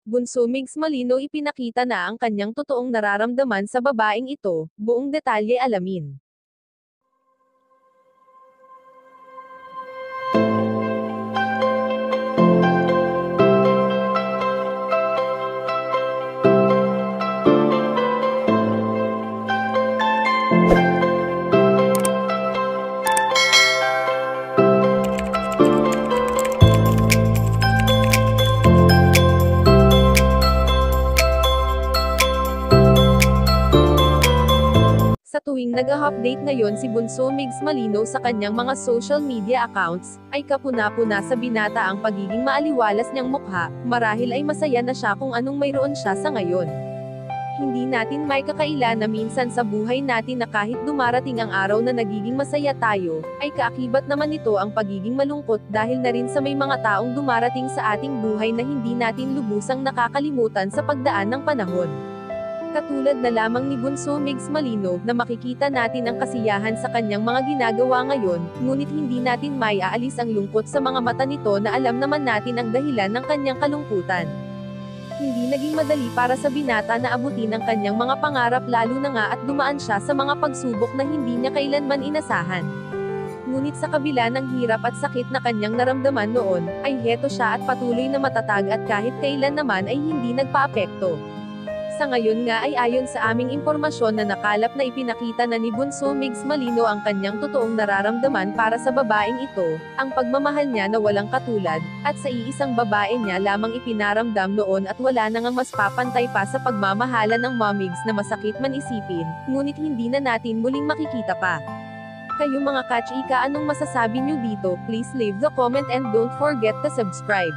Bunso Migs Malino ipinakita na ang kanyang totoong nararamdaman sa babaeng ito, buong detalye alamin. Sa tuwing nag-update ngayon si Bunso Migs Malino sa kanyang mga social media accounts, ay kapuna-puna sa binata ang pagiging maaliwalas niyang mukha, marahil ay masaya na siya kung anong mayroon siya sa ngayon. Hindi natin may kakaila na minsan sa buhay natin na kahit dumarating ang araw na nagiging masaya tayo, ay kaakibat naman nito ang pagiging malungkot dahil na rin sa may mga taong dumarating sa ating buhay na hindi natin lubusang nakakalimutan sa pagdaan ng panahon. Katulad na lamang ni Bunso Migs Malino, na makikita natin ang kasiyahan sa kanyang mga ginagawa ngayon, ngunit hindi natin may aalis ang lungkot sa mga mata nito na alam naman natin ang dahilan ng kanyang kalungkutan. Hindi naging madali para sa binata na abutin ang kanyang mga pangarap lalo na nga at dumaan siya sa mga pagsubok na hindi niya kailanman inasahan. Ngunit sa kabila ng hirap at sakit na kanyang naramdaman noon, ay heto siya at patuloy na matatag at kahit kailan naman ay hindi nagpaapekto. Sa ngayon nga ay ayon sa aming impormasyon na nakalap na ipinakita na ni Bunso Migs Malino ang kanyang totoong nararamdaman para sa babaeng ito, ang pagmamahal niya na walang katulad, at sa iisang babae niya lamang ipinaramdam noon at wala na ngang mas papantay pa sa pagmamahala ng Momigs na masakit man isipin, ngunit hindi na natin muling makikita pa. Kayo mga kachika, anong masasabi niyo dito? Please leave the comment and don't forget to subscribe.